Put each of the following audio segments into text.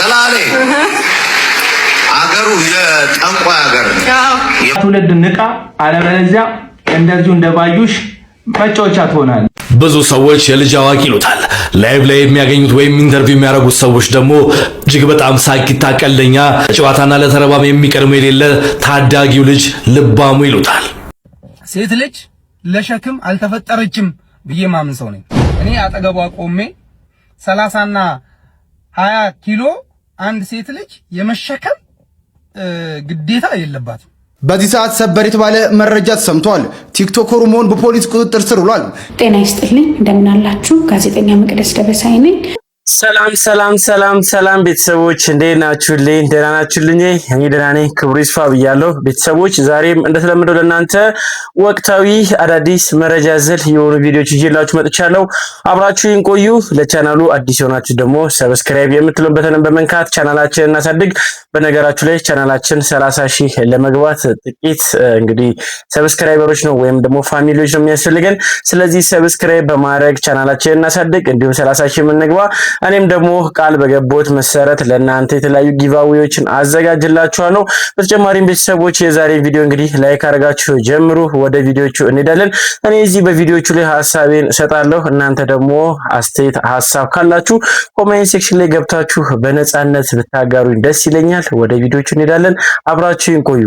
ሰላሌ አገሩ የጠንቋይ አገር ነው። ትውልድ ንቃ፣ አለበለዚያ እንደዚሁ እንደባዩሽ መጫወቻ ትሆናለህ። ብዙ ሰዎች የልጅ አዋቂ ይሉታል። ላይቭ ላይ የሚያገኙት ወይም ኢንተርቪው የሚያደርጉት ሰዎች ደግሞ እጅግ በጣም ሳቂታ፣ ቀልደኛ፣ ጨዋታና ለተረባም የሚቀድመው የሌለ ታዳጊው ልጅ ልባሙ ይሉታል። ሴት ልጅ ለሸክም አልተፈጠረችም ብዬ ማምን ሰው ነኝ። እኔ አጠገቧ ቆሜ 30ና 20 ኪሎ አንድ ሴት ልጅ የመሸከም ግዴታ የለባትም። በዚህ ሰዓት ሰበር የተባለ መረጃ ተሰምቷል። ቲክቶከሩ መሆን በፖሊስ ቁጥጥር ስር ውሏል። ጤና ይስጥልኝ፣ እንደምን አላችሁ? ጋዜጠኛ መቅደስ ደበሳይ ነኝ። ሰላም ቤተሰቦች እንዴት ናችሁልኝ? ደህና ናችሁልኝ? እኔ ደህና ነኝ፣ ክብሩ ይስፋ ብያለሁ። ቤተሰቦች ዛሬም እንደተለመደው ለእናንተ ወቅታዊ አዳዲስ መረጃ ዘል የሆኑ ቪዲዮዎች ይዤላችሁ መጥቻለሁ። አብራችሁን ቆዩ። ለቻናሉ አዲስ የሆናችሁ ደግሞ ሰብስክራይብ የምትሉን በተን በመንካት ቻናላችንን እናሳድግ። በነገራችሁ ላይ ቻናላችን 30,000 ለመግባት ጥቂት እንግዲህ ሰብስክራይበሮች ነው ወይም ደግሞ ፋሚሊዎች ነው የሚያስፈልገን። ስለዚህ ሰብስክራይብ በማድረግ ቻናላችንን እናሳድግ፣ እንዲሁም 30,000 እንግባ። እኔም ደግሞ ቃል በገቦት መሰረት ለእናንተ የተለያዩ ጊቫዌዎችን አዘጋጅላችኋለሁ። በተጨማሪም ቤተሰቦች የዛሬ ቪዲዮ እንግዲህ ላይክ አድርጋችሁ ጀምሩ። ወደ ቪዲዮቹ እንሄዳለን። እኔ እዚህ በቪዲዮቹ ላይ ሐሳቤን እሰጣለሁ። እናንተ ደግሞ አስተያየት ሐሳብ ካላችሁ ኮሜንት ሴክሽን ላይ ገብታችሁ በነጻነት ብታጋሩኝ ደስ ይለኛል። ወደ ቪዲዮቹ እንሄዳለን። አብራችሁን ቆዩ።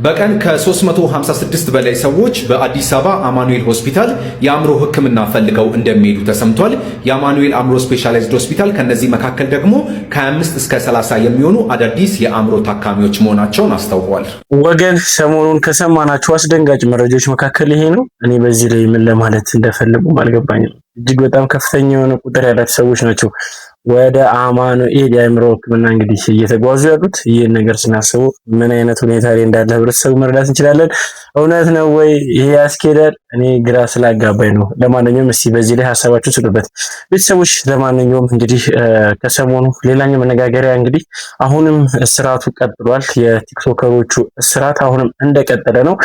በቀን ከ356 በላይ ሰዎች በአዲስ አበባ አማኑኤል ሆስፒታል የአእምሮ ሕክምና ፈልገው እንደሚሄዱ ተሰምቷል። የአማኑኤል አእምሮ ስፔሻላይዝድ ሆስፒታል ከነዚህ መካከል ደግሞ ከ25 እስከ 30 የሚሆኑ አዳዲስ የአእምሮ ታካሚዎች መሆናቸውን አስታውቀዋል። ወገን ሰሞኑን ከሰማናቸው አስደንጋጭ መረጃዎች መካከል ይሄ ነው። እኔ በዚህ ላይ ምን ለማለት እንደፈለጉ አልገባኝም። እጅግ በጣም ከፍተኛ የሆነ ቁጥር ያላቸው ሰዎች ናቸው ወደ አማኑኤል የአእምሮ ሕክምና እንግዲህ እየተጓዙ ያሉት። ይህን ነገር ስናስበው ምን አይነት ሁኔታ ላይ እንዳለ ህብረተሰቡ መረዳት እንችላለን። እውነት ነው ወይ ይሄ ያስኬዳል? እኔ ግራ ስላጋባኝ ነው። ለማንኛውም እስቲ በዚህ ላይ ሐሳባችሁን ስጡበት ቤተሰቦች። ለማንኛውም እንግዲህ ከሰሞኑ ሌላኛው መነጋገሪያ እንግዲህ አሁንም እስራቱ ቀጥሏል። የቲክቶከሮቹ እስራት አሁንም እንደቀጠለ ነው።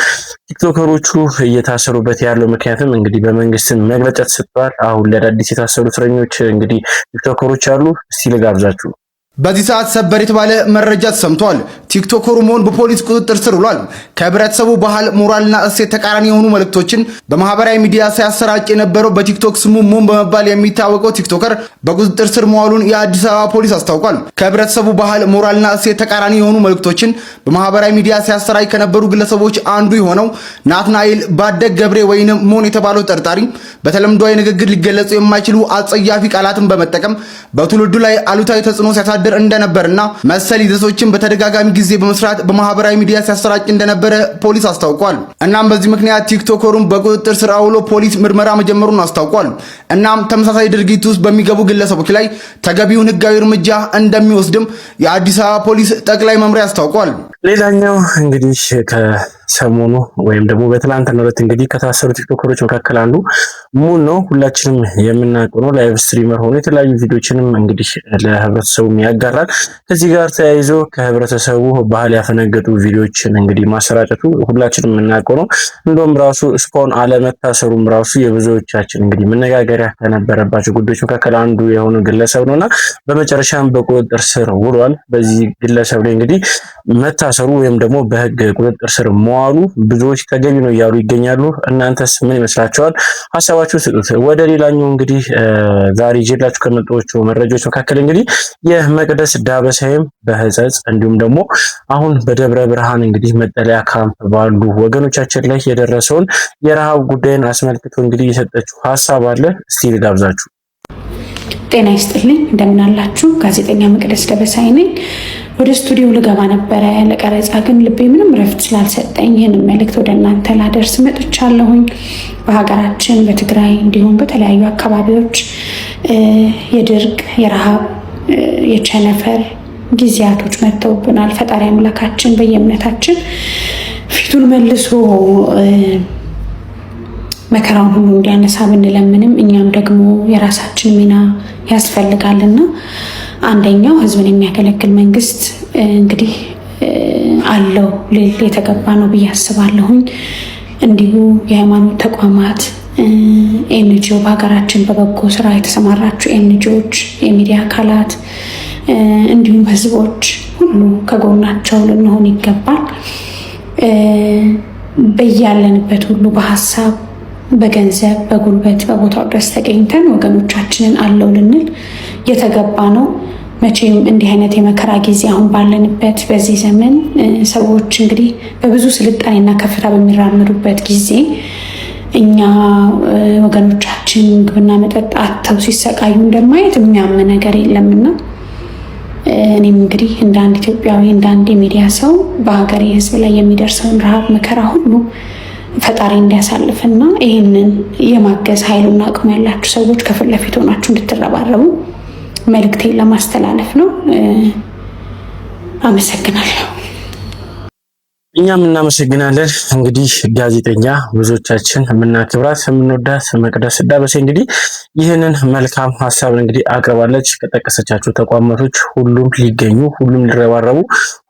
ቲክቶከሮቹ እየታሰሩበት ያለው ምክንያትም እንግዲህ በመንግስት መግለጫ ተሰጥቷል። አሁን ለአዳዲስ የታሰሩ እስረኞች እንግዲህ ቲክቶከሮች አሉ። እስቲ ልጋብዛችሁ። በዚህ ሰዓት ሰበር የተባለ መረጃ ተሰምቷል። ቲክቶከሩ መሆን በፖሊስ ቁጥጥር ስር ውሏል። ከህብረተሰቡ ባህል፣ ሞራልና እሴት ተቃራኒ የሆኑ መልእክቶችን በማህበራዊ ሚዲያ ሲያሰራጭ የነበረው በቲክቶክ ስሙ ሞን በመባል የሚታወቀው ቲክቶከር በቁጥጥር ስር መዋሉን የአዲስ አበባ ፖሊስ አስታውቋል። ከህብረተሰቡ ባህል፣ ሞራልና እሴት ተቃራኒ የሆኑ መልእክቶችን በማህበራዊ ሚዲያ ሲያሰራጭ ከነበሩ ግለሰቦች አንዱ የሆነው ናትናኤል ባደግ ገብሬ ወይንም ሞን የተባለው ተጠርጣሪ በተለምዷዊ ንግግር ሊገለጹ የማይችሉ አጸያፊ ቃላትን በመጠቀም በትውልዱ ላይ አሉታዊ ተጽዕኖ ሲያሳድር እንደነበርና መሰል ይዘቶችን በተደጋጋሚ ጊዜ በመስራት በማህበራዊ ሚዲያ ሲያሰራጭ እንደነበረ ፖሊስ አስታውቋል። እናም በዚህ ምክንያት ቲክቶከሩን በቁጥጥር ስር አውሎ ፖሊስ ምርመራ መጀመሩን አስታውቋል። እናም ተመሳሳይ ድርጊት ውስጥ በሚገቡ ግለሰቦች ላይ ተገቢውን ህጋዊ እርምጃ እንደሚወስድም የአዲስ አበባ ፖሊስ ጠቅላይ መምሪያ አስታውቋል። ሌላኛው እንግዲህ ከሰሞኑ ወይም ደግሞ በትላንትናው ዕለት እንግዲህ ከታሰሩ ቲክቶከሮች መካከል አንዱ ሙን ነው። ሁላችንም የምናውቀው ነው። ላይቭ ስትሪመር ሆኖ የተለያዩ ቪዲዮችንም እንግዲህ ለህብረተሰቡ ያጋራል። ከዚህ ጋር ተያይዞ ከህብረተሰቡ ባህል ያፈነገጡ ቪዲዮችን እንግዲህ ማሰራጨቱ ሁላችንም የምናውቀው ነው። እንደውም ራሱ እስካሁን አለመታሰሩም ራሱ የብዙዎቻችን እንግዲህ መነጋገሪያ ከነበረባቸው ጉዳዮች መካከል አንዱ የሆነ ግለሰብ ነውና በመጨረሻም በቁጥጥር ስር ውሏል። በዚህ ግለሰብ ላይ እንግዲህ መታሰሩ ወይም ደግሞ በህግ ቁጥጥር ስር መዋሉ ብዙዎች ተገቢ ነው እያሉ ይገኛሉ። እናንተስ ምን ይመስላችኋል? ሐሳባችሁን ስጡት። ወደ ሌላኛው እንግዲህ ዛሬ ይዤላችሁ ከመጣሁት መረጃዎች መካከል እንግዲህ የመቅደስ ዳበሳይም በህጸጽ እንዲሁም ደግሞ አሁን በደብረ ብርሃን እንግዲህ መጠለያ ካምፕ ባሉ ወገኖቻችን ላይ የደረሰውን የረሃብ ጉዳይን አስመልክቶ እንግዲህ የሰጠችው ሐሳብ አለ። እስቲ ልጋብዛችሁ። ጤና ይስጥልኝ፣ እንደምን አላችሁ? ጋዜጠኛ መቅደስ ደበሳይ ነኝ። ወደ ስቱዲዮ ልገባ ነበረ ለቀረጻ፣ ግን ልቤ ምንም ረፍት ስላልሰጠኝ ይህንን መልእክት ወደ እናንተ ላደርስ መጥቻለሁኝ። በሀገራችን በትግራይ እንዲሁም በተለያዩ አካባቢዎች የድርቅ፣ የረሃብ፣ የቸነፈር ጊዜያቶች መጥተውብናል። ፈጣሪ አምላካችን በየእምነታችን ፊቱን መልሶ መከራውን ሁሉ እንዲያነሳ ብንለምንም እኛም ደግሞ የራሳችን ሚና ያስፈልጋልና አንደኛው ህዝብን የሚያገለግል መንግስት እንግዲህ አለው ልል የተገባ ነው ብዬ አስባለሁኝ። እንዲሁ የሃይማኖት ተቋማት ኤንጂኦ በሀገራችን በበጎ ስራ የተሰማራችሁ ኤንጂኦዎች፣ የሚዲያ አካላት እንዲሁም ህዝቦች ሁሉ ከጎናቸው ልንሆን ይገባል። በያለንበት ሁሉ በሀሳብ፣ በገንዘብ፣ በጉልበት በቦታው ድረስ ተገኝተን ወገኖቻችንን አለው ልንል የተገባ ነው። መቼም እንዲህ አይነት የመከራ ጊዜ አሁን ባለንበት በዚህ ዘመን ሰዎች እንግዲህ በብዙ ስልጣኔና ከፍታ በሚራመዱበት ጊዜ እኛ ወገኖቻችን ምግብና መጠጥ አጥተው ሲሰቃዩ እንደማየት የሚያም ነገር የለምና እኔም እንግዲህ እንደ አንድ ኢትዮጵያዊ እንደ አንድ የሚዲያ ሰው በሀገሬ ህዝብ ላይ የሚደርሰውን ረሃብ መከራ ሁሉ ፈጣሪ እንዲያሳልፍና ይህንን የማገዝ ኃይሉና አቅሙ ያላችሁ ሰዎች ከፊት ለፊት ሆናችሁ እንድትረባረቡ መልእክቴን ለማስተላለፍ ነው። አመሰግናለሁ። እኛም እናመሰግናለን። እንግዲህ ጋዜጠኛ ብዙዎቻችን የምናክብራት የምንወዳት መቅደስ ዳበሴ እንግዲህ ይህንን መልካም ሀሳብ እንግዲህ አቅርባለች። ከጠቀሰቻቸው ተቋማቶች ሁሉም ሊገኙ፣ ሁሉም ሊረባረቡ፣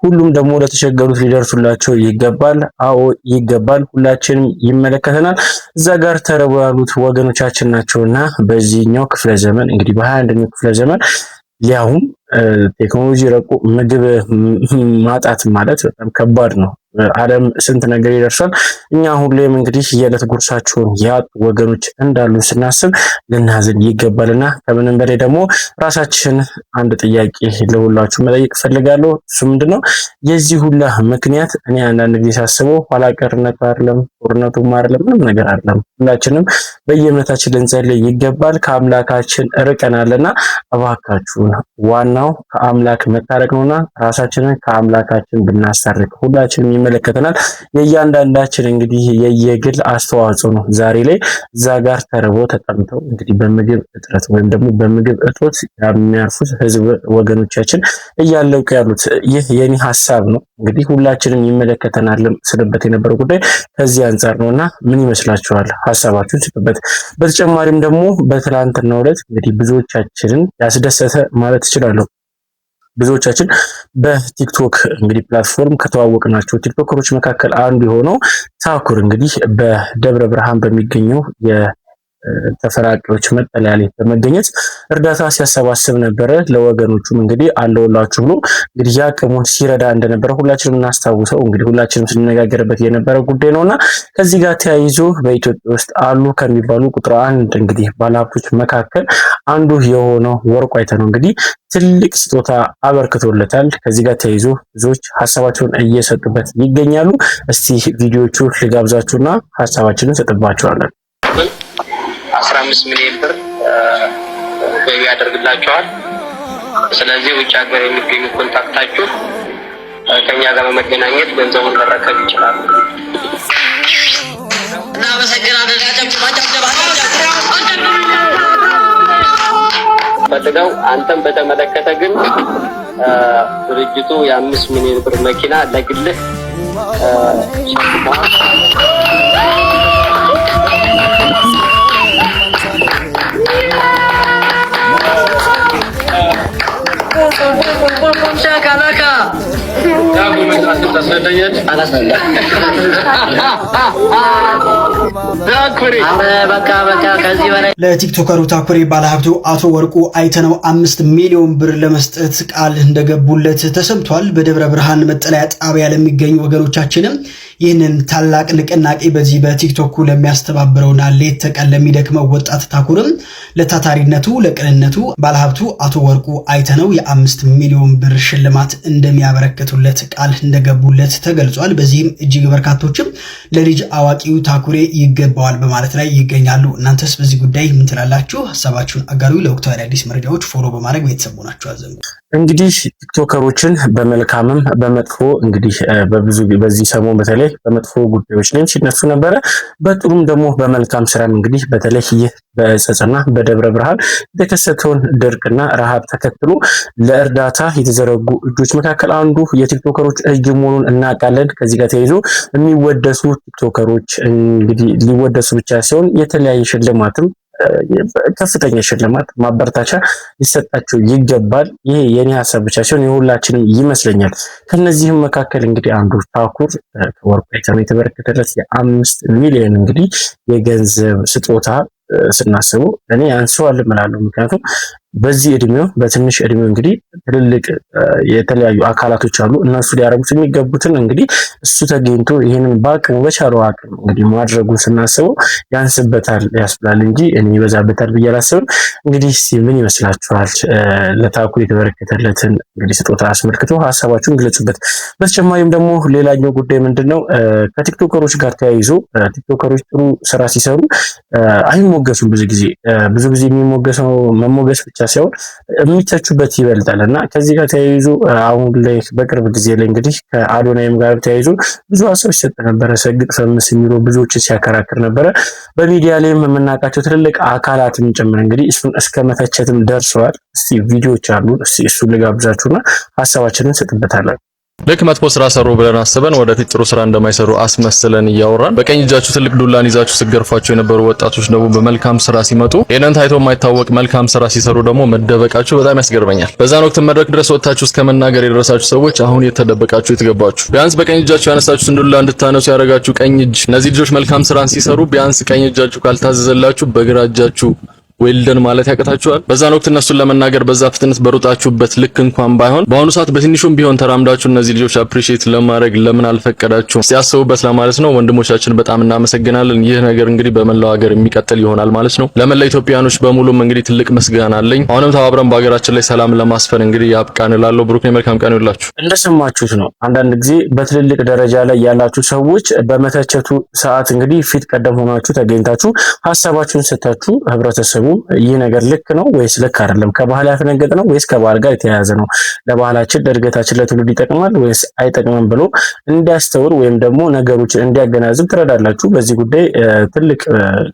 ሁሉም ደግሞ ለተቸገሩት ሊደርሱላቸው ይገባል። አዎ ይገባል። ሁላችንም ይመለከተናል። እዛ ጋር ተርበው ያሉት ወገኖቻችን ናቸውና በዚህኛው ክፍለ ዘመን እንግዲህ በ21ኛው ክፍለ ዘመን ሊያውም ቴክኖሎጂ ረቁ ምግብ ማጣት ማለት በጣም ከባድ ነው። ዓለም ስንት ነገር ይደርሳል። እኛ ሁሌም እንግዲህ የዕለት ጉርሳቸውን ያጡ ወገኖች እንዳሉ ስናስብ ልናዝን ይገባልና ከምንም በላይ ደግሞ ራሳችን አንድ ጥያቄ ለሁላችሁ መጠየቅ ፈልጋለሁ። እሱ ምንድነው? የዚህ ሁላ ምክንያት እኔ አንዳንድ ጊዜ ሳስበው ኋላ ቀርነቱ አይደለም፣ ጦርነቱም አይደለም፣ ምንም ነገር አይደለም። ሁላችንም በየእምነታችን ልንጸልይ ይገባል። ከአምላካችን ርቀናልና እባካችሁን ዋናው ከአምላክ መታረቅ ነውና ራሳችንን ከአምላካችን ብናስታርቅ ሁላችንም ይመለከተናል። የእያንዳንዳችን እንግዲህ የየግል አስተዋጽኦ ነው። ዛሬ ላይ እዛ ጋር ተርቦ ተጠምተው እንግዲህ በምግብ እጥረት ወይም ደግሞ በምግብ እጦት የሚያርፉት ህዝብ ወገኖቻችን እያለቁ ያሉት ይህ የኔ ሀሳብ ነው። እንግዲህ ሁላችንም ይመለከተናል ስለበት የነበረው ጉዳይ ከዚህ አንጻር ነውና ምን ይመስላችኋል? ሀሳባችሁን ስጡበት። በተጨማሪም ደግሞ በትላንትናው ዕለት እንግዲህ ብዙዎቻችንን ያስደሰተ ማለት እችላለሁ። ብዙዎቻችን በቲክቶክ እንግዲህ ፕላትፎርም ከተዋወቅናቸው ቲክቶከሮች መካከል አንዱ የሆነው ታኩር እንግዲህ በደብረ ብርሃን በሚገኘው ተፈራቂዎች መጠለያ ላይ በመገኘት እርዳታ ሲያሰባስብ ነበረ። ለወገኖቹም እንግዲህ አለውላችሁ ብሎ እንግዲህ ያቅሙን ሲረዳ እንደነበረ ሁላችንም እናስታውሰው እንግዲህ ሁላችንም ስንነጋገርበት የነበረ ጉዳይ ነውና ከዚህ ጋር ተያይዞ በኢትዮጵያ ውስጥ አሉ ከሚባሉ ቁጥር አንድ እንግዲህ ባለሀብቶች መካከል አንዱ የሆነው ወርቁ አይተነው እንግዲህ ትልቅ ስጦታ አበርክቶለታል። ከዚህ ጋር ተያይዞ ብዙዎች ሀሳባቸውን እየሰጡበት ይገኛሉ። እስቲ ቪዲዮቹ ልጋብዛችሁና ሀሳባችንን ሰጥባችኋለን። 15 ሚሊዮን ብር ገቢ ያደርግላችኋል። ስለዚህ ውጭ ሀገር የሚገኙ ኮንታክታችሁ ከኛ ጋር በመገናኘት ገንዘቡን መረከብ ይችላሉ። እናመሰግናለን። ፈልገው አንተም በተመለከተ ግን ድርጅቱ የ5 ሚሊዮን ብር መኪና ለግልህ ለቲክቶከሩ ታኩሬ ባለሀብቱ አቶ ወርቁ አይተነው 5 ሚሊዮን ብር ለመስጠት ቃል እንደገቡለት ተሰምቷል። በደብረ ብርሃን መጠለያ ጣቢያ ለሚገኙ ወገኖቻችንም ይህንን ታላቅ ንቅናቄ በዚህ በቲክቶኩ ለሚያስተባብረውና ሌት ተቀን ለሚደክመው ወጣት ታኩርም ለታታሪነቱ ለቅንነቱ ባለሀብቱ አቶ ወርቁ አይተነው የ5 ሚሊዮን ብር ሽልማት እንደሚያበረክቱለት ቃል እንደገቡለት ተገልጿል። በዚህም እጅግ በርካቶችም ለልጅ አዋቂው ታኩሬ ይገባዋል በማለት ላይ ይገኛሉ። እናንተስ በዚህ ጉዳይ ምን ትላላችሁ? ሀሳባችሁን አጋሩ። ለወቅታዊ አዲስ መረጃዎች ፎሎ በማድረግ ቤተሰቡ ናችሁ አዘንጉ። እንግዲህ ቲክቶከሮችን በመልካምም በመጥፎ እንግዲህ በዚህ ሰሞን በተለይ በመጥፎ ጉዳዮች ላይ ሲነሱ ነበረ። በጥሩም ደግሞ በመልካም ስራም እንግዲህ በተለይ ይህ በጸጸና በደብረ ብርሃን የተከሰተውን ድርቅና ረሃብ ተከትሎ ለእርዳታ የተዘረጉ እጆች መካከል አንዱ የቲክቶከሮች እጅ መሆኑን እናውቃለን። ከዚህ ጋር ተያይዞ የሚወደሱ ቲክቶከሮች እንግዲህ ሊወደሱ ብቻ ሲሆን የተለያየ ሽልማትም ከፍተኛ ሽልማት ማበረታቻ ሊሰጣቸው ይገባል። ይሄ የኔ ሀሳብ ብቻ ሲሆን የሁላችንም ይመስለኛል። ከነዚህም መካከል እንግዲህ አንዱ ታኩር ከወርቁ አይተነው የተበረከተለት የ5 ሚሊዮን እንግዲህ የገንዘብ ስጦታ ስናስበው እኔ ያንሰዋል እላለሁ። ምክንያቱም በዚህ እድሜው በትንሽ እድሜው እንግዲህ ትልልቅ የተለያዩ አካላቶች አሉ። እነሱ ሊያረጉት የሚገቡትን እንግዲህ እሱ ተገኝቶ ይሄንን በአቅሙ በቻለው አቅም እንግዲህ ማድረጉን ስናስበው ያንስበታል ያስብላል እንጂ እኔ ይበዛበታል ብዬ አላስብም። እንግዲህ እስቲ ምን ይመስላችኋል? ለታኩ የተበረከተለትን እንግዲህ ስጦታ አስመልክቶ ሀሳባችሁን ግለጹበት። በተጨማሪም ደግሞ ሌላኛው ጉዳይ ምንድነው ከቲክቶከሮች ጋር ተያይዞ ቲክቶከሮች ጥሩ ስራ ሲሰሩ አይሞገሱም። ብዙ ጊዜ የሚሞገሰው መሞገስ ብቻ ሳይሆን የሚተቹበት ይበልጣል እና ከዚህ ጋር ተያይዞ አሁን ላይ በቅርብ ጊዜ ላይ እንግዲህ ከአዶናይም ጋር ተያይዞ ብዙ ሀሳቦች ሲሰጥ ነበረ። ሰግጥ ፈምስ የሚሉ ብዙዎች ሲያከራክር ነበረ። በሚዲያ ላይም የምናውቃቸው ትልልቅ አካላትም ጭምር እንግዲህ እሱን እስከ መተቸትም ደርሰዋል። እስቲ ቪዲዮዎች አሉ። እስቲ እሱን ልጋብዛችሁና ሀሳባችንን ሰጥበታለን። ልክ መጥፎ ስራ ሰሩ ብለን አስበን ወደፊት ጥሩ ስራ እንደማይሰሩ አስመስለን እያወራን በቀኝ እጃችሁ ትልቅ ዱላን ይዛችሁ ስገርፋችሁ የነበሩ ወጣቶች ደግሞ በመልካም ስራ ሲመጡ ይሄንን ታይቶ የማይታወቅ መልካም ስራ ሲሰሩ ደግሞ መደበቃችሁ በጣም ያስገርመኛል። በዛን ወቅት መድረክ ድረስ ወጣችሁ እስከ መናገር የደረሳችሁ ሰዎች አሁን የተደበቃችሁ የተገባችሁ ቢያንስ በቀኝ እጃችሁ ያነሳችሁትን ዱላ እንድታነሱ ያደረጋችሁ ቀኝ እጅ እነዚህ ልጆች መልካም ስራን ሲሰሩ ቢያንስ ቀኝ እጃችሁ ካልታዘዘላችሁ በግራ እጃችሁ ዌልደን ማለት ያቀታችኋል። በዛን ወቅት እነሱን ለመናገር በዛ ፍጥነት በሩጣችሁበት ልክ እንኳን ባይሆን በአሁኑ ሰዓት በትንሹም ቢሆን ተራምዳችሁ እነዚህ ልጆች አፕሪሺየት ለማድረግ ለምን አልፈቀዳችሁም? ሲያስቡበት ለማለት ነው። ወንድሞቻችን በጣም እናመሰግናለን። ይህ ነገር እንግዲህ በመላው ሀገር የሚቀጥል ይሆናል ማለት ነው። ለመላው ኢትዮጵያኖች በሙሉም እንግዲህ ትልቅ ምስጋና አለኝ። አሁንም ተባብረን በሀገራችን ላይ ሰላም ለማስፈን እንግዲህ ያብቃን እላለሁ። ብሩክ መልካም ቀን ይሁንላችሁ። እንደሰማችሁት ነው። አንዳንድ ጊዜ በትልልቅ ደረጃ ላይ ያላችሁ ሰዎች በመተቸቱ ሰዓት እንግዲህ ፊት ቀደም ሆናችሁ ተገኝታችሁ ሀሳባችሁን ሰጣችሁ ህብረተሰቡ ይህ ነገር ልክ ነው ወይስ ልክ አይደለም? ከባህል ያፈነገጠ ነው ወይስ ከባህል ጋር የተያያዘ ነው? ለባህላችን ለእድገታችን ለትውልድ ይጠቅማል ወይስ አይጠቅምም ብሎ እንዲያስተውል ወይም ደግሞ ነገሮችን እንዲያገናዝብ ትረዳላችሁ። በዚህ ጉዳይ ትልቅ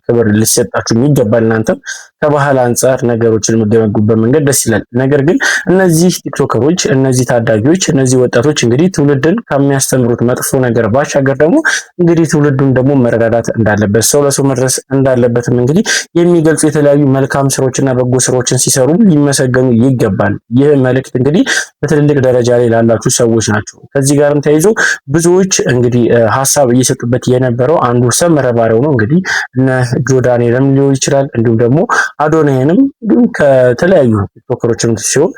ክብር ሊሰጣችሁ ይገባል። እናንተም ከባህል አንጻር ነገሮችን የምትገመግቡበት መንገድ ደስ ይላል። ነገር ግን እነዚህ ቲክቶከሮች፣ እነዚህ ታዳጊዎች፣ እነዚህ ወጣቶች እንግዲህ ትውልድን ከሚያስተምሩት መጥፎ ነገር ባሻገር ደግሞ እንግዲህ ትውልዱን ደግሞ መረዳዳት እንዳለበት ሰው ለሰው መድረስ እንዳለበትም እንግዲህ የሚገልጹ የተለያዩ መልካም ስራዎችና በጎ ስራዎችን ሲሰሩ ሊመሰገኑ ይገባል። ይህ መልእክት እንግዲህ በትልልቅ ደረጃ ላይ ላላችሁ ሰዎች ናቸው። ከዚህ ጋርም ተያይዞ ብዙዎች እንግዲህ ሀሳብ እየሰጡበት የነበረው አንዱ ሰመረ ባሪያው ነው። እንግዲህ እነ ጆዳኔንም ሊሆን ይችላል እንዲሁም ደግሞ አዶናይንም እንዲሁም ከተለያዩ ቲክቶከሮችም ሲሆን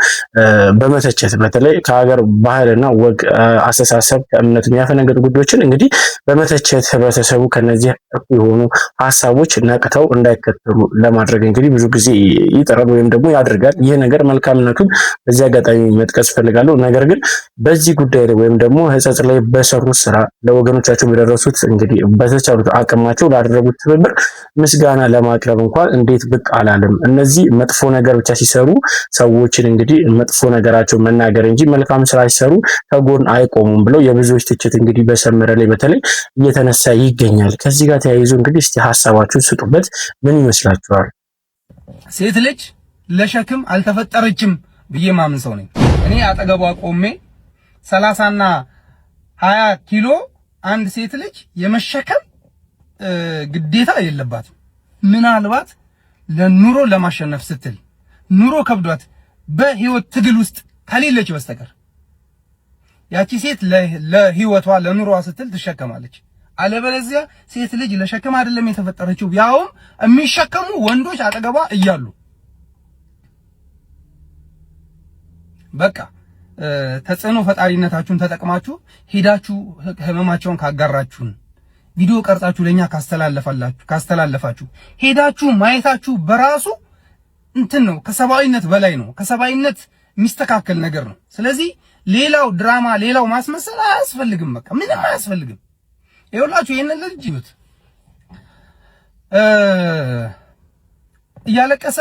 በመተቸት በተለይ ከሀገር ባህልና ወግ አስተሳሰብ ከእምነት የሚያፈነገጡ ጉዳዮችን እንግዲህ በመተቸት ህብረተሰቡ ከነዚህ እኩል የሆኑ ሀሳቦች ነቅተው እንዳይከተሉ ለማድረግ እንግዲህ ብዙ ጊዜ ይጥራል ወይም ደግሞ ያደርጋል። ይህ ነገር መልካምነቱን በዚህ አጋጣሚ መጥቀስ ፈልጋለሁ። ነገር ግን በዚህ ጉዳይ ላይ ወይም ደግሞ ህጸጽ ላይ በሰሩት ስራ ለወገኖቻቸው የደረሱት እንግዲህ በተቻሉት አቅማቸው ላደረጉት ትብብር ምስጋና ለማቅረብ እንኳን እንዴት ብቅ አላለም? እነዚህ መጥፎ ነገር ብቻ ሲሰሩ ሰዎችን እንግዲህ መጥፎ ነገራቸው መናገር እንጂ መልካም ስራ ሲሰሩ ከጎን አይቆሙም ብለው የብዙዎች ትችት እንግዲህ በሰመረ ላይ በተለይ እየተነሳ ይገኛል። ከዚህ ጋር ተያይዞ እንግዲህ እስቲ ሀሳባችሁን ስጡበት። ምን ይመስላችኋል? ሴት ልጅ ለሸክም አልተፈጠረችም ብዬ ማምን ሰው ነኝ። እኔ አጠገቧ ቆሜ 30 እና 20 ኪሎ አንድ ሴት ልጅ የመሸከም ግዴታ የለባትም። ምናልባት ለኑሮ ለማሸነፍ ስትል ኑሮ ከብዷት በህይወት ትግል ውስጥ ከሌለች በስተቀር ያቺ ሴት ለህይወቷ ለኑሮዋ ስትል ትሸከማለች። አለበለዚያ ሴት ልጅ ለሸክም አይደለም የተፈጠረችው። ያውም የሚሸከሙ ወንዶች አጠገቧ እያሉ በቃ ተጽዕኖ ፈጣሪነታችሁን ተጠቅማችሁ ሄዳችሁ ህመማቸውን ካጋራችሁን ቪዲዮ ቀርጻችሁ ለኛ ካስተላለፋችሁ ሄዳችሁ ማየታችሁ በራሱ እንትን ነው፣ ከሰባዊነት በላይ ነው። ከሰባዊነት የሚስተካከል ነገር ነው። ስለዚህ ሌላው ድራማ፣ ሌላው ማስመሰል አያስፈልግም። በቃ ምንም አያስፈልግም። ይኸውላችሁ ይሄንን ልጅ ይሁት እያለቀሰ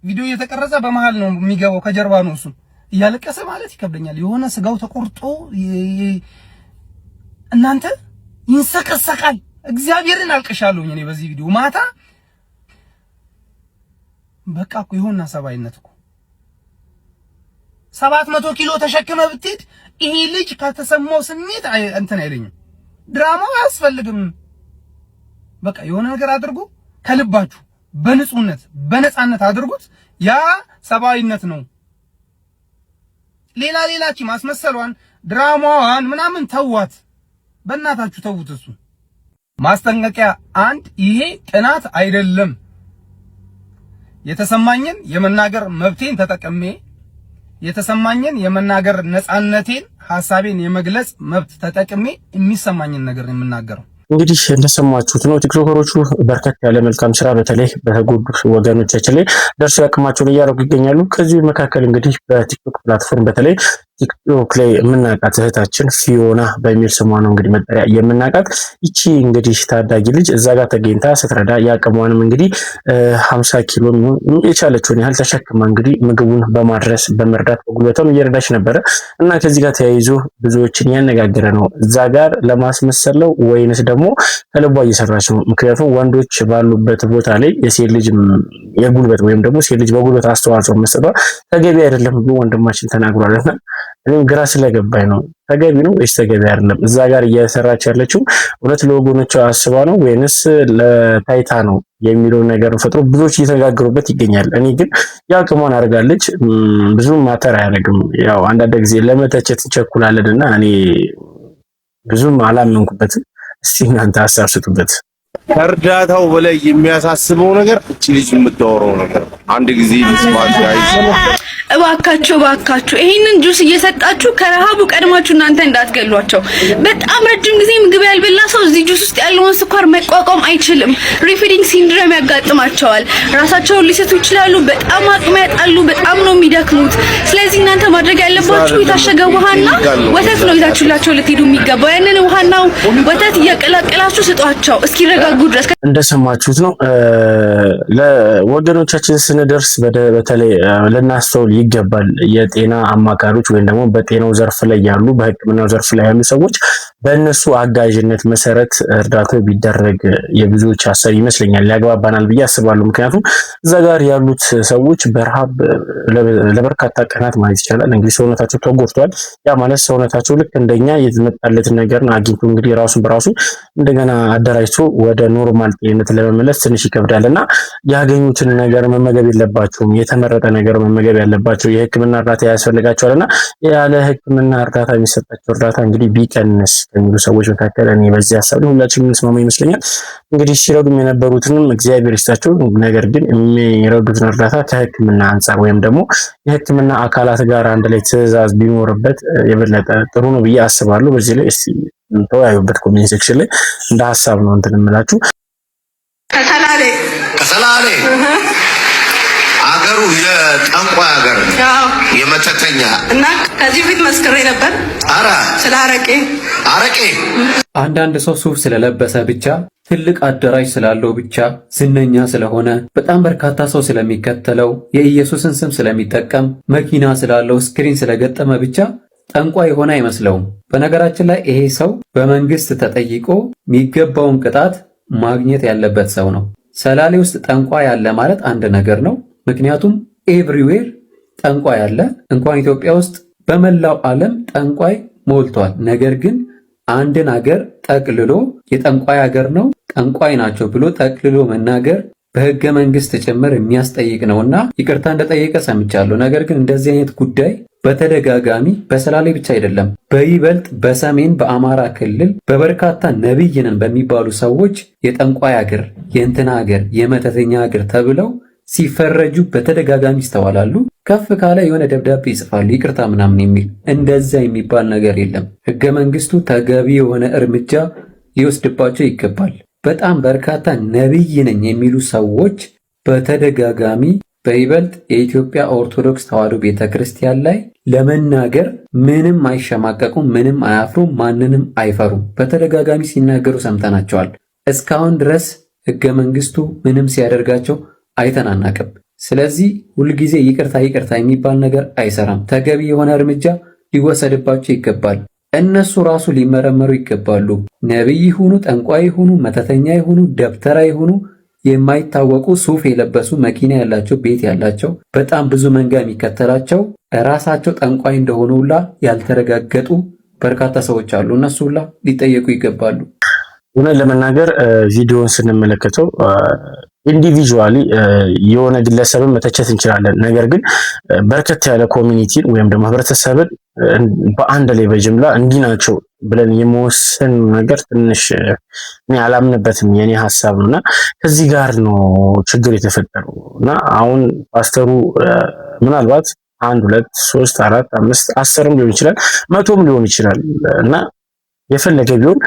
ቪዲዮ እየተቀረጸ በመሃል ነው የሚገባው፣ ከጀርባ ነው እሱ እያለቀሰ ማለት ይከብደኛል። የሆነ ስጋው ተቆርጦ እናንተ ይንሰቀሰቃል። እግዚአብሔርን አልቀሻለሁኝ እኔ በዚህ ቪዲዮ ማታ። በቃ እኮ ይሆንና ሰባይነት እኮ 700 ኪሎ ተሸክመ ብትሄድ ይሄ ልጅ ከተሰማው ስሜት እንትን አይለኝም። ድራማው አያስፈልግም። በቃ የሆነ ነገር አድርጉ፣ ከልባችሁ በንጹህነት በነፃነት አድርጉት። ያ ሰባዊነት ነው። ሌላቺ ማስመሰሏን ድራማዋን ምናምን ተዋት፣ በእናታችሁ ተውት እሱ ማስጠንቀቂያ አንድ፣ ይሄ ቅናት አይደለም። የተሰማኝን የመናገር መብቴን ተጠቅሜ የተሰማኝን የመናገር ነፃነቴን ሐሳቤን የመግለጽ መብት ተጠቅሜ የሚሰማኝን ነገር የምናገረው። እንግዲህ እንደሰማችሁት ነው። ቲክቶከሮቹ በርከት ያለ መልካም ስራ በተለይ በተጎዱ ወገኖቻችን ላይ ደርሶ ያቅማቸውን እያደረጉ ይገኛሉ። ከዚህ መካከል እንግዲህ በቲክቶክ ፕላትፎርም በተለይ ቲክቶክ ላይ የምናውቃት እህታችን ፊዮና በሚል ስሟ ነው እንግዲህ መጠሪያ የምናውቃት። ይቺ እንግዲህ ታዳጊ ልጅ እዛ ጋር ተገኝታ ስትረዳ ያቅሟንም እንግዲህ 50 ኪሎ የቻለችውን ያህል ተሸክማ እንግዲህ ምግቡን በማድረስ በመርዳት በጉልበቷም እየረዳች ነበረ እና ከዚህ ጋር ተያይዞ ብዙዎችን ያነጋገረ ነው። እዛ ጋር ለማስመሰል ነው ወይንስ ደግሞ ከልቧ እየሰራች ነው? ምክንያቱም ወንዶች ባሉበት ቦታ ላይ የሴት ልጅ የጉልበት ወይም ደግሞ ሴት ልጅ በጉልበት አስተዋጽኦ መስጠቷ ተገቢ አይደለም ብሎ ወንድማችን ተናግሯልና እኔም ግራ ስለገባኝ ነው። ተገቢ ነው ወይስ ተገቢ አይደለም? እዛ ጋር እየሰራች ያለችው እውነት ለወገኖቿ አስባ ነው ወይንስ ለታይታ ነው የሚለው ነገር ፈጥሮ ብዙዎች እየተነጋገሩበት ይገኛል። እኔ ግን ያቅሟን አድርጋለች፣ ብዙም ማተር አያደርግም። ያው አንዳንድ ጊዜ ለመተቸት እንቸኩላለንና እኔ ብዙም አላመንኩበትም። እስቲ እናንተ ሀሳብ ስጡበት። ከእርዳታው በላይ የሚያሳስበው ነገር እቺ ልጅ የምታወራው ነገር አንድ ጊዜ መስማት እባካችሁ ይሄንን ጁስ እየሰጣችሁ ከረሃቡ ቀድማችሁ እናንተ እንዳትገሏቸው። በጣም ረጅም ጊዜ ምግብ ያልበላ ሰው እዚህ ጁስ ውስጥ ያለውን ስኳር መቋቋም አይችልም። ሪፊዲንግ ሲንድሮም ያጋጥማቸዋል። ራሳቸውን ሊሰጡ ይችላሉ። በጣም አቅም ያጣሉ። በጣም ነው የሚደክሙት። ስለዚህ እናንተ ማድረግ ያለባችሁ የታሸገ ውሃና ወተት ነው ይዛችሁላቸው ልትሄዱ የሚገባው። ያንን ውሃና ወተት እያቀላቀላችሁ ስጧቸው እስኪረጋጉ ድረስ። እንደሰማችሁት ነው። ለወገኖቻችን ስንደርስ በተለይ ለናስተውል ይገባል። የጤና አማካሪዎች ወይም ደግሞ በጤናው ዘርፍ ላይ ያሉ በሕክምናው ዘርፍ ላይ ያሉ ሰዎች በእነሱ አጋዥነት መሰረት እርዳታው ቢደረግ የብዙዎች ሀሳብ ይመስለኛል፣ ያግባባናል ብዬ አስባለሁ። ምክንያቱም እዛ ጋር ያሉት ሰዎች በረሃብ ለበርካታ ቀናት ማለት ይቻላል እንግዲህ ሰውነታቸው ተጎድቷል። ያ ማለት ሰውነታቸው ልክ እንደኛ የተመጣለትን ነገርን አግኝቶ እንግዲህ ራሱን በራሱ እንደገና አደራጅቶ ወደ ኖርማል ጤንነት ለመመለስ ትንሽ ይከብዳልና ያገኙትን ነገር መመገብ የለባቸውም። የተመረጠ ነገር መመገብ ያለባቸው የሕክምና እርዳታ ያስፈልጋቸዋልና ያለ ሕክምና እርዳታ የሚሰጣቸው እርዳታ እንግዲህ ቢቀንስ ከሚሉ ሰዎች መካከል እኔ በዚህ ሀሳብ ላይ ሁላችንም እንስማማ ይመስለኛል። እንግዲህ ሲረዱም የነበሩትንም እግዚአብሔር ይስጣቸው። ነገር ግን የሚረዱትን እርዳታ ከሕክምና አንጻር ወይም ደግሞ የሕክምና አካላት ጋር አንድ ላይ ትዕዛዝ ቢኖርበት የበለጠ ጥሩ ነው ብዬ አስባለሁ። በዚህ ላይ እስቲ ተወያዩበት ኮሜንት ሴክሽን ላይ እንደ ሀሳብ ነው እንትን እምላችሁ። ከሰላሌ አገሩ የጠንቋይ አገር የመተተኛ እና ከዚህ ፊት መስክሬ ነበር። አራ ስለ አረቄ አንዳንድ ሰው ሱፍ ስለለበሰ ብቻ ትልቅ አዳራሽ ስላለው ብቻ ዝነኛ ስለሆነ በጣም በርካታ ሰው ስለሚከተለው የኢየሱስን ስም ስለሚጠቀም መኪና ስላለው ስክሪን ስለገጠመ ብቻ ጠንቋይ የሆነ አይመስለውም። በነገራችን ላይ ይሄ ሰው በመንግስት ተጠይቆ የሚገባውን ቅጣት ማግኘት ያለበት ሰው ነው። ሰላሌ ውስጥ ጠንቋይ አለ ማለት አንድ ነገር ነው። ምክንያቱም ኤቭሪዌር ጠንቋይ አለ። እንኳን ኢትዮጵያ ውስጥ በመላው ዓለም ጠንቋይ ሞልቷል። ነገር ግን አንድን አገር ጠቅልሎ የጠንቋይ አገር ነው ጠንቋይ ናቸው ብሎ ጠቅልሎ መናገር በሕገ መንግስት ጭምር የሚያስጠይቅ ነውና ይቅርታ እንደጠየቀ ሰምቻለሁ። ነገር ግን እንደዚህ አይነት ጉዳይ በተደጋጋሚ በሰላሌ ብቻ አይደለም፣ በይበልጥ በሰሜን በአማራ ክልል በበርካታ ነብይ ነን በሚባሉ ሰዎች የጠንቋይ አገር፣ የእንትና አገር፣ የመተተኛ አገር ተብለው ሲፈረጁ በተደጋጋሚ ይስተዋላሉ። ከፍ ካለ የሆነ ደብዳቤ ይጽፋሉ ይቅርታ ምናምን የሚል እንደዛ የሚባል ነገር የለም። ሕገ መንግስቱ ተገቢ የሆነ እርምጃ ሊወስድባቸው ይገባል። በጣም በርካታ ነብይ ነኝ የሚሉ ሰዎች በተደጋጋሚ በይበልጥ የኢትዮጵያ ኦርቶዶክስ ተዋሕዶ ቤተክርስቲያን ላይ ለመናገር ምንም አይሸማቀቁም፣ ምንም አያፍሩም፣ ማንንም አይፈሩም። በተደጋጋሚ ሲናገሩ ሰምተናቸዋል። እስካሁን ድረስ ሕገ መንግስቱ ምንም ሲያደርጋቸው አይተናናቅም። ስለዚህ ሁልጊዜ ይቅርታ የሚባል ነገር አይሰራም። ተገቢ የሆነ እርምጃ ሊወሰድባቸው ይገባል። እነሱ ራሱ ሊመረመሩ ይገባሉ። ነብይ ይሁኑ፣ ጠንቋይ ይሁኑ፣ መተተኛ ይሁኑ፣ ደብተራ ይሁኑ፣ የማይታወቁ ሱፍ የለበሱ መኪና ያላቸው ቤት ያላቸው በጣም ብዙ መንጋ የሚከተላቸው ራሳቸው ጠንቋይ እንደሆኑ ሁላ ያልተረጋገጡ በርካታ ሰዎች አሉ። እነሱ ሁላ ሊጠየቁ ይገባሉ። እውነት ለመናገር ቪዲዮውን ስንመለከተው ኢንዲቪጁዋሊ የሆነ ግለሰብን መተቸት እንችላለን። ነገር ግን በርከት ያለ ኮሚኒቲን ወይም ደግሞ ህብረተሰብን በአንድ ላይ በጅምላ እንዲህ ናቸው ብለን የመወሰን ነገር ትንሽ እኔ አላምንበትም፣ የኔ ሐሳብ ነውና ከዚህ ጋር ነው ችግር የተፈጠረው። እና አሁን ፓስተሩ ምናልባት 1 2 3 4 5 10ም ሊሆን ይችላል 100ም ሊሆን ይችላል እና የፈለገ ቢሆን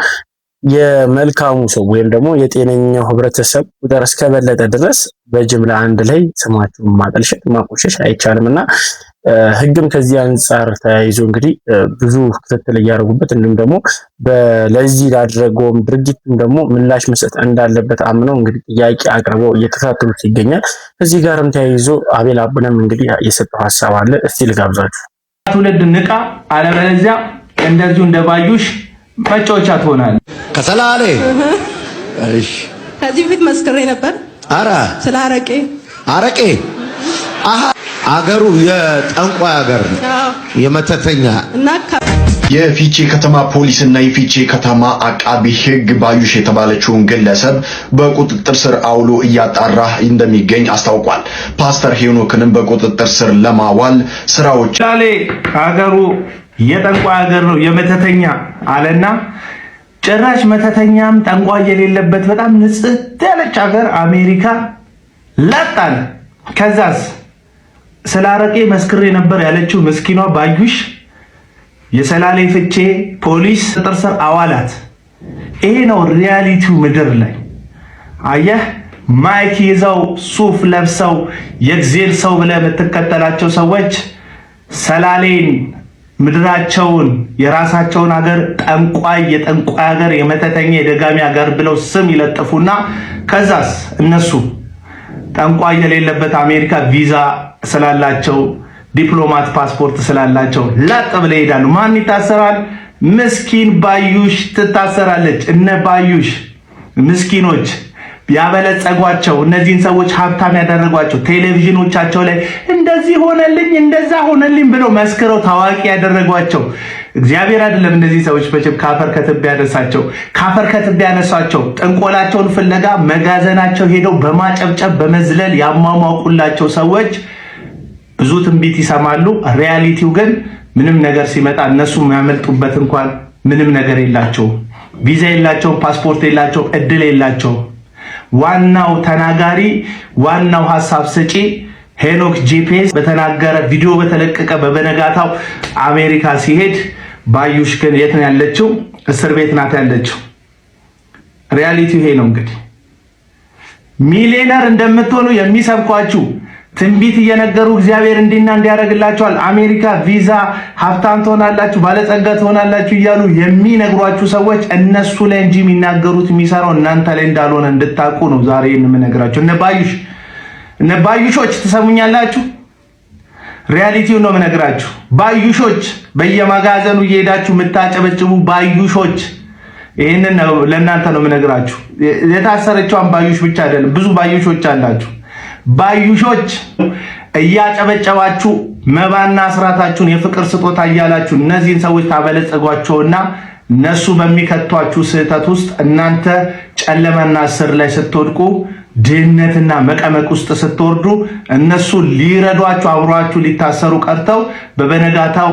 የመልካሙ ሰው ወይም ደግሞ የጤነኛው ህብረተሰብ ቁጥር እስከበለጠ ድረስ በጅምላ አንድ ላይ ስማቸውን ማጠልሸት ማቆሸሽ አይቻልምና ህግም ከዚህ አንፃር ተያይዞ እንግዲህ ብዙ ክትትል እያደረጉበት እንዲሁም ደግሞ ለዚህ ላደረገውም ድርጊትም ደግሞ ምላሽ መስጠት እንዳለበት አምነው እንግዲህ ጥያቄ አቅርበው እየተከታተሉት ይገኛል። ከዚህ ጋርም ተያይዞ አቤል አቡነም እንግዲህ የሰጠው ሐሳብ አለ። እስቲ ልጋብዛችሁ። ትውልድ ንቃ፣ አለበለዚያ እንደዚሁ እንደባዩሽ መጫወቻ ትሆናለህ። ከሰላሌ እሺ፣ ከዚህ በፊት መስክሬ ነበር። አረ ስለ አረቄ አሃ፣ አገሩ የጠንቋይ አገር ነው፣ የመተተኛ እና የፊቼ ከተማ ፖሊስና የፊቼ ከተማ አቃቢ ህግ ባዩሽ የተባለችውን ግለሰብ በቁጥጥር ስር አውሎ እያጣራ እንደሚገኝ አስታውቋል። ፓስተር ሄኖክንም በቁጥጥር ስር ለማዋል ስራዎች ቻሌ አገሩ የጠንቋይ አገር ነው የመተተኛ አለና ጭራሽ መተተኛም ጠንቋይ የሌለበት በጣም ንጽሕት ያለች ሀገር አሜሪካ ላጣል። ከዛስ ስለ አረቄ መስክሬ ነበር ያለችው ምስኪኗ ባዩሽ የሰላሌ ፍቼ ፖሊስ ቁጥጥር ስር አዋላት። ይሄ ነው ሪያሊቲው ምድር ላይ አየህ። ማይክ ይዘው ሱፍ ለብሰው የእግዚአብሔር ሰው ብለህ የምትከተላቸው ሰዎች ሰላሌን ምድራቸውን የራሳቸውን ሀገር ጠንቋይ የጠንቋይ ሀገር የመተተኛ የደጋሚ ሀገር ብለው ስም ይለጥፉና ከዛስ እነሱ ጠንቋይ የሌለበት አሜሪካ ቪዛ ስላላቸው ዲፕሎማት ፓስፖርት ስላላቸው ላጥ ብለው ይሄዳሉ። ማን ይታሰራል? ምስኪን ባዩሽ ትታሰራለች። እነ ባዩሽ ምስኪኖች ያበለጸጓቸው እነዚህን ሰዎች ሀብታም ያደረጓቸው ቴሌቪዥኖቻቸው ላይ እንደዚህ ሆነልኝ እንደዛ ሆነልኝ ብለው መስክረው ታዋቂ ያደረጓቸው እግዚአብሔር አይደለም። እነዚህ ሰዎች በጭብ ካፈር ከትቢያ ያነሳቸው ካፈር ከትቢያ ያነሳቸው ጥንቆላቸውን ፍለጋ መጋዘናቸው ሄደው በማጨብጨብ በመዝለል ያሟሟቁላቸው ሰዎች ብዙ ትንቢት ይሰማሉ። ሪያሊቲው ግን ምንም ነገር ሲመጣ እነሱ የሚያመልጡበት እንኳን ምንም ነገር የላቸው። ቪዛ የላቸው፣ ፓስፖርት የላቸው፣ እድል የላቸው። ዋናው ተናጋሪ ዋናው ሐሳብ ሰጪ ሄኖክ ጂፒኤስ በተናገረ ቪዲዮ በተለቀቀ በበነጋታው አሜሪካ ሲሄድ ባዩሽ ግን የት ነው ያለችው? እስር ቤት ናት ያለችው። ሪያሊቲው ይሄ ነው። እንግዲህ ሚሊዮነር እንደምትሆኑ የሚሰብኳችሁ ትንቢት እየነገሩ እግዚአብሔር እንዲና እንዲያደርግላችኋል አሜሪካ ቪዛ ሀብታም ትሆናላችሁ ባለጸጋ ትሆናላችሁ እያሉ የሚነግሯችሁ ሰዎች እነሱ ላይ እንጂ የሚናገሩት የሚሰራው እናንተ ላይ እንዳልሆነ እንድታቁ ነው ዛሬ የምነግራችሁ። እነ ባዩሾች ትሰሙኛላችሁ? ሪያሊቲው ነው የምነግራችሁ። ባዩሾች በየመጋዘኑ እየሄዳችሁ የምታጨበጭቡ ባዩሾች፣ ይሄንን ነው ለእናንተ ነው የምነግራችሁ። የታሰረችዋን ባዩሽ ብቻ አይደለም፣ ብዙ ባዩሾች አላችሁ። ባዩሾች እያጨበጨባችሁ መባና አስራታችሁን የፍቅር ስጦታ እያላችሁ እነዚህን ሰዎች ታበለጸጓቸውና እነሱ በሚከቷችሁ ስህተት ውስጥ እናንተ ጨለማና እስር ላይ ስትወድቁ ድህነትና መቀመቅ ውስጥ ስትወርዱ እነሱ ሊረዷችሁ አብሯችሁ ሊታሰሩ ቀርተው በበነጋታው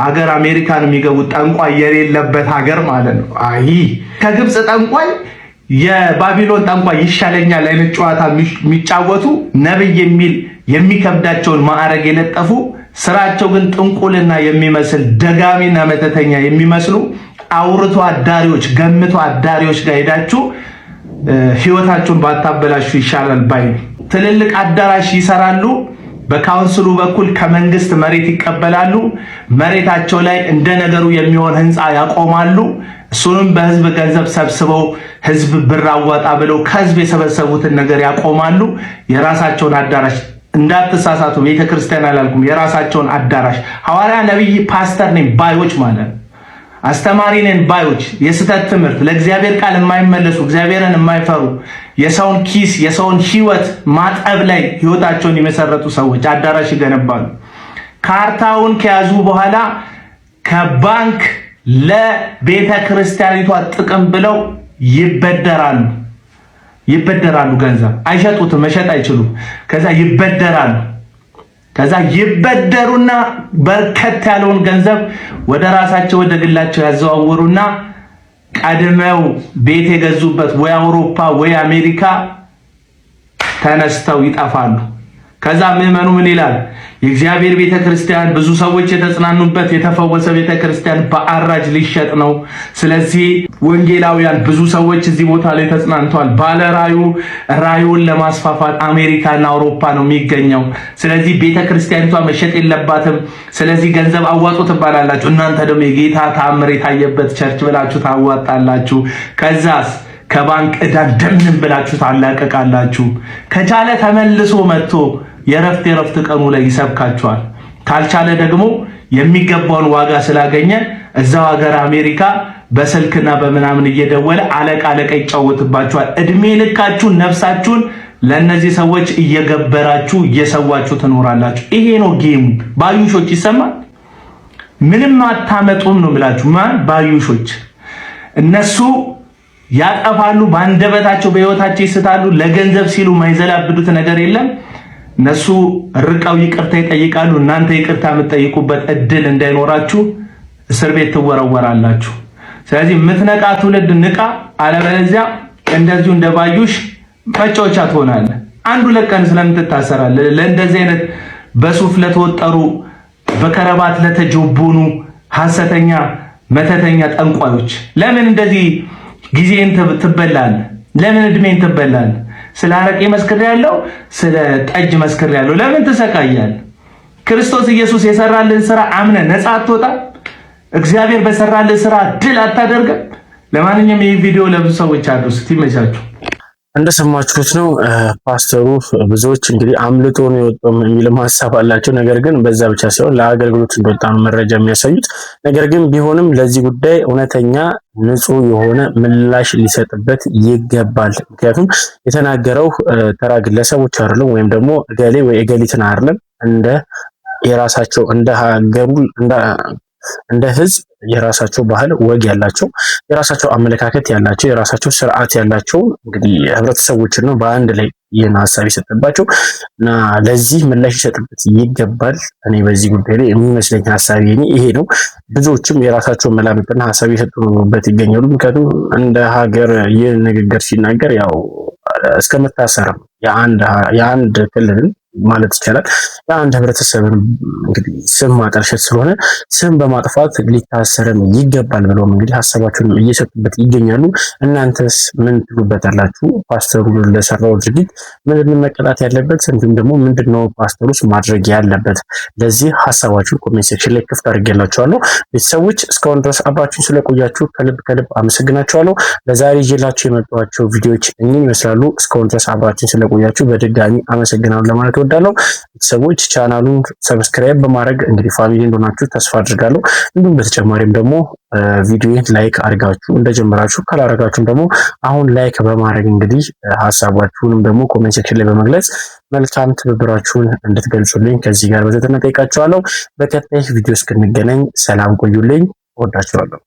ሀገር አሜሪካን የሚገቡት ጠንቋይ የሌለበት ሀገር ማለት ነው። አይ ከግብፅ ጠንቋይ የባቢሎን ጠንቋይ ይሻለኛል አይነት ጨዋታ የሚጫወቱ ነብይ የሚል የሚከብዳቸውን ማዕረግ የለጠፉ ስራቸው ግን ጥንቁልና የሚመስል ደጋሚና መተተኛ የሚመስሉ አውርቶ አዳሪዎች ገምቶ አዳሪዎች ጋር ሄዳችሁ ህይወታችሁን ባታበላሹ ይሻላል ባይ። ትልልቅ አዳራሽ ይሰራሉ። በካውንስሉ በኩል ከመንግስት መሬት ይቀበላሉ። መሬታቸው ላይ እንደ ነገሩ የሚሆን ህንፃ ያቆማሉ። እሱንም በህዝብ ገንዘብ ሰብስበው ህዝብ ብር አዋጣ ብለው ከህዝብ የሰበሰቡትን ነገር ያቆማሉ። የራሳቸውን አዳራሽ እንዳትሳሳቱ፣ ቤተክርስቲያን አላልኩም፣ የራሳቸውን አዳራሽ ሐዋርያ፣ ነብይ፣ ፓስተር ነኝ ባዮች ማለት አስተማሪ ነን ባዮች፣ የስተት ትምህርት ለእግዚአብሔር ቃል የማይመለሱ እግዚአብሔርን የማይፈሩ የሰውን ኪስ የሰውን ህይወት ማጠብ ላይ ህይወታቸውን የመሰረቱ ሰዎች አዳራሽ ይገነባሉ። ካርታውን ከያዙ በኋላ ከባንክ ለቤተ ክርስቲያኒቷ ጥቅም ብለው ይበደራሉ። ገንዘብ አይሸጡትም፣ መሸጥ አይችሉም። ከዛ ይበደራሉ። ከዛ ይበደሩና በርከት ያለውን ገንዘብ ወደ ራሳቸው ወደ ግላቸው ያዘዋውሩና ቀድመው ቤት የገዙበት ወይ አውሮፓ ወይ አሜሪካ ተነስተው ይጠፋሉ። ከዛ ምዕመኑ ምን ይላል? የእግዚአብሔር ቤተክርስቲያን ብዙ ሰዎች የተጽናኑበት የተፈወሰ ቤተክርስቲያን በአራጅ ሊሸጥ ነው። ስለዚህ ወንጌላውያን ብዙ ሰዎች እዚህ ቦታ ላይ ተጽናንተዋል። ባለ ራዩን ለማስፋፋት አሜሪካና አውሮፓ ነው የሚገኘው። ስለዚህ ቤተክርስቲያኒቷ መሸጥ የለባትም። ስለዚህ ገንዘብ አዋጡ ትባላላችሁ። እናንተ ደግሞ የጌታ ተአምር የታየበት ቸርች ብላችሁ ታዋጣላችሁ። ከዛስ ከባንክ ዕዳ እንደምንም ብላችሁ ታላቀቃላችሁ። ከቻለ ተመልሶ መጥቶ የረፍት ቀኑ ላይ ይሰብካችኋል። ካልቻለ ደግሞ የሚገባውን ዋጋ ስላገኘ እዛው ሀገር አሜሪካ በስልክና በምናምን እየደወለ አለቃ ይጫወትባችኋል። እድሜ ልካችሁን ነፍሳችሁን ለነዚህ ሰዎች እየገበራችሁ እየሰዋችሁ ትኖራላችሁ። ይሄ ነው ጌሙ። ባዩሾች ይሰማል። ምንም አታመጡም ነው ብላችሁ ማን ባዩሾች እነሱ ያጠፋሉ። በአንደበታቸው በህይወታቸው ይስታሉ። ለገንዘብ ሲሉ ማይዘላብዱት ነገር የለም። እነሱ ርቀው ይቅርታ ይጠይቃሉ። እናንተ ይቅርታ የምትጠይቁበት እድል እንዳይኖራችሁ እስር ቤት ትወረወራላችሁ። ስለዚህ የምትነቃ ትውልድ ንቃ፣ አለበለዚያ እንደዚሁ እንደባዩሽ መጫወቻ ትሆናለህ። አንዱ ለቀን ስለምትታሰራለህ። ለእንደዚህ አይነት በሱፍ ለተወጠሩ በከረባት ለተጆቦኑ ሐሰተኛ መተተኛ ጠንቋዮች ለምን እንደዚህ ጊዜን ትበላለህ? ለምን እድሜን ትበላለህ? ስለ አረቄ መስክሬያለሁ፣ ስለ ጠጅ መስክሬያለሁ። ለምን ትሰቃያለህ? ክርስቶስ ኢየሱስ የሰራልን ስራ አምነ ነፃ አትወጣም? እግዚአብሔር በሰራልን ስራ ድል አታደርግም? ለማንኛውም ይህ ቪዲዮ ለብዙ ሰዎች አድርሱት። ይመቻችሁ። እንደሰማችሁት ነው ፓስተሩ። ብዙዎች እንግዲህ አምልጦ ነው የወጣው የሚል ሐሳብ አላቸው። ነገር ግን በዛ ብቻ ሳይሆን ለአገልግሎት እንደወጣ ነው መረጃ የሚያሳዩት። ነገር ግን ቢሆንም ለዚህ ጉዳይ እውነተኛ ንጹህ የሆነ ምላሽ ሊሰጥበት ይገባል። ምክንያቱም የተናገረው ተራ ግለሰቦች አይደለም፣ ወይም ደግሞ እገሌ ወይ እገሊትን አይደለም። እንደ የራሳቸው እንደ ሀገሩ እንደ ህዝብ የራሳቸው ባህል ወግ ያላቸው የራሳቸው አመለካከት ያላቸው የራሳቸው ስርዓት ያላቸው እንግዲህ ህብረተሰቦችን ነው በአንድ ላይ ይህን ሀሳብ ይሰጥባቸው እና ለዚህ ምላሽ ይሰጥበት ይገባል። እኔ በዚህ ጉዳይ ላይ የሚመስለኝ ሀሳብ ይሄ ነው። ብዙዎችም የራሳቸው መላምትና ሀሳብ ይሰጡበት ይገኛሉ። ምክንያቱም እንደ ሀገር ይህ ንግግር ሲናገር ያው እስከመታሰርም የአንድ ክልልን ማለት ይቻላል የአንድ ህብረተሰብን እንግዲህ ስም ማጠልሸት ስለሆነ ስም በማጥፋት ሊታሰርም ይገባል ብለው እንግዲህ ሀሳባቸውን እየሰጡበት ይገኛሉ። እናንተስ ምን ትሉበታላችሁ? ፓስተሩ ለሰራው ድርጊት ምንድነው መቀጣት ያለበት? እንዲሁም ደግሞ ምንድነው ፓስተሩስ ማድረግ ያለበት? ለዚህ ሀሳባችሁን ኮሜንት ሴክሽን ላይ ክፍት አድርጌላችኋለሁ። ቤተሰቦች እስካሁን ድረስ አብራችሁን ስለቆያችሁ ከልብ አመሰግናችኋለሁ። ለዛሬ ይዤላችሁ የመጣኋቸው ቪዲዮዎች እኚህን ይመስላሉ። እስካሁን ድረስ አብራችሁን ስለቆያችሁ በድጋሚ አመሰግናለሁ ለማለት ወዳለሁ። ቤተሰቦች ቻናሉን ሰብስክራይብ በማድረግ እንግዲህ ፋሚሊ እንደሆናችሁ ተስፋ አድርጋለሁ። እንዲሁም በተጨማሪም ደግሞ ቪዲዮን ላይክ አድርጋችሁ እንደጀመራችሁ ካላረጋችሁም ደግሞ አሁን ላይክ በማድረግ እንግዲህ ሀሳባችሁንም ደግሞ ኮሜንት ሴክሽን ላይ በመግለጽ መልካም ትብብራችሁን እንድትገልጹልኝ ከዚህ ጋር በትህትና ጠይቃችኋለሁ። በቀጣይ ቪዲዮ እስክንገናኝ ሰላም ቆዩልኝ። ወዳችኋለሁ።